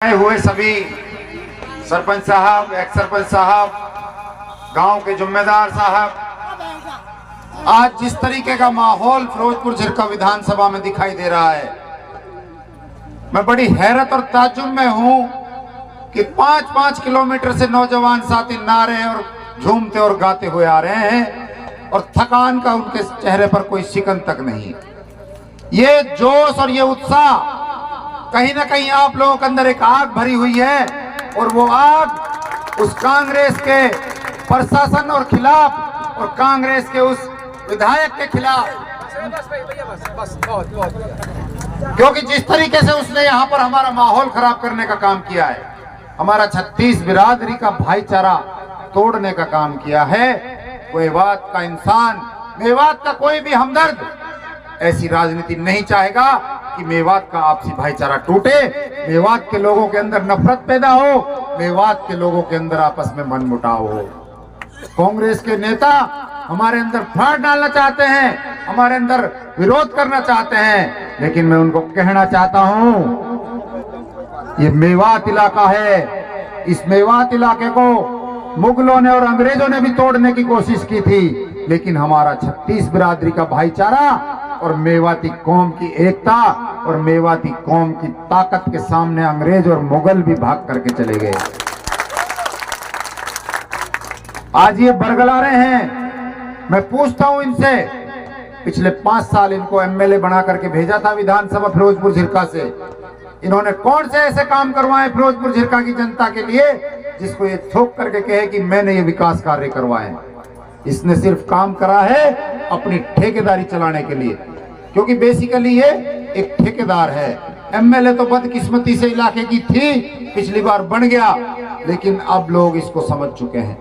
हुए सभी सरपंच साहब, एक्स सरपंच साहब, गांव के जिम्मेदार साहब, आज जिस तरीके का माहौल फिरोजपुर झिरका विधानसभा में दिखाई दे रहा है, मैं बड़ी हैरत और ताज्जुब में हूं कि 5-5 किलोमीटर से नौजवान साथी नारे और झूमते और गाते हुए आ रहे हैं और थकान का उनके चेहरे पर कोई शिकन तक नहीं। ये जोश और ये उत्साह कहीं ना कहीं आप लोगों के अंदर एक आग भरी हुई है और वो आग उस कांग्रेस के प्रशासन और खिलाफ और कांग्रेस के उस विधायक के खिलाफ, क्योंकि जिस तरीके से उसने यहाँ पर हमारा माहौल खराब करने का काम किया है, हमारा 36 बिरादरी का भाईचारा तोड़ने का काम किया है, मेवात का इंसान, मेवात का कोई भी हमदर्द ऐसी राजनीति नहीं चाहेगा कि मेवात का आपसी भाईचारा टूटे, मेवात के लोगों के अंदर नफरत पैदा हो, मेवात के लोगों के अंदर आपस में मनमुटाव हो। कांग्रेस के नेता हमारे अंदर फाड़ डालना चाहते हैं, हमारे अंदर विरोध करना चाहते हैं, लेकिन मैं उनको कहना चाहता हूं, ये मेवात इलाका है। इस मेवात इलाके को मुगलों ने और अंग्रेजों ने भी तोड़ने की कोशिश की थी, लेकिन हमारा 36 बिरादरी का भाईचारा और मेवाती कौम की एकता और मेवाती कौम की ताकत के सामने अंग्रेज और मुगल भी भाग करके चले गए। आज ये बरगला रहे हैं। मैं पूछता हूं इनसे, पिछले 5 साल इनको एमएलए बना करके भेजा था विधानसभा फिरोजपुर झिरका से, इन्होंने कौन से ऐसे काम करवाए फिरोजपुर झिरका की जनता के लिए जिसको ये थोक करके कहे कि मैंने ये विकास कार्य करवाए? इसने सिर्फ काम करा है अपनी ठेकेदारी चलाने के लिए, क्योंकि बेसिकली ये एक ठेकेदार है। एमएलए तो बदकिस्मती से इलाके की थी, पिछली बार बन गया, लेकिन अब लोग इसको समझ चुके हैं।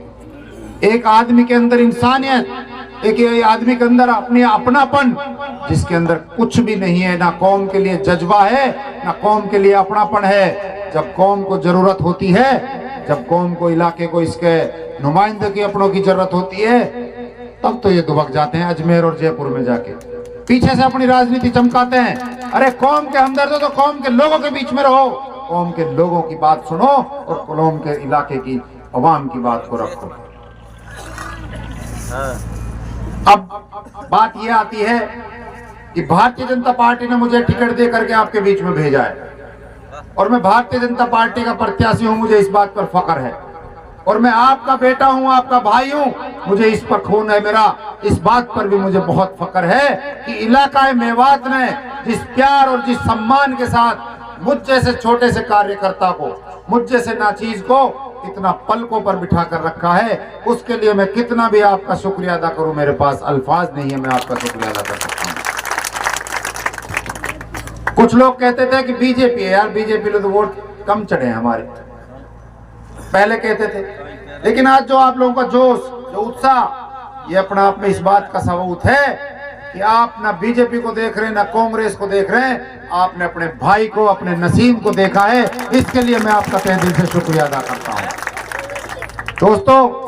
एक आदमी के अंदर इंसानियत, एक आदमी के अंदर अपनी अपनापन, जिसके अंदर कुछ भी नहीं है, ना कौम के लिए जज्बा है, ना कौम के लिए अपनापन है। जब कौम को जरूरत होती है, जब कौम को, इलाके को इसके नुमाइंदे की अपनों की जरूरत होती है, तब तो ये दुबक जाते हैं अजमेर और जयपुर में जाके, पीछे से अपनी राजनीति चमकाते हैं। अरे कौम के हमदर्द हो तो कौम के लोगों के बीच में रहो, कौम के लोगों की बात सुनो और कौम के इलाके की अवाम की बात को रखो। अब बात ये आती है कि भारतीय जनता पार्टी ने मुझे टिकट दे करके आपके बीच में भेजा है और मैं भारतीय जनता पार्टी का प्रत्याशी हूं, मुझे इस बात पर फख्र है, और मैं आपका बेटा हूं, आपका भाई हूं, मुझे इस पर खून है मेरा, इस बात पर भी मुझे बहुत फख्र है कि इलाका मेवात ने जिस प्यार और जिस सम्मान के साथ मुझ जैसे छोटे से कार्यकर्ता को, मुझ जैसे नाचीज को इतना पलकों पर बिठा कर रखा है, उसके लिए मैं कितना भी आपका शुक्रिया अदा करूं, मेरे पास अल्फाज नहीं है, मैं आपका शुक्रिया अदा कर सकता हूं। कुछ लोग कहते थे कि बीजेपी है यार, बीजेपी ने तो वोट कम चढ़े हैं हमारे, पहले कहते थे, लेकिन आज जो आप लोगों का जोश, जो उत्साह, ये अपना आप में इस बात का सबूत है कि आप ना बीजेपी को देख रहे हैं, ना कांग्रेस को देख रहे हैं, आपने अपने भाई को, अपने नसीम को देखा है। इसके लिए मैं आपका तहे दिल से शुक्रिया अदा करता हूं। दोस्तों,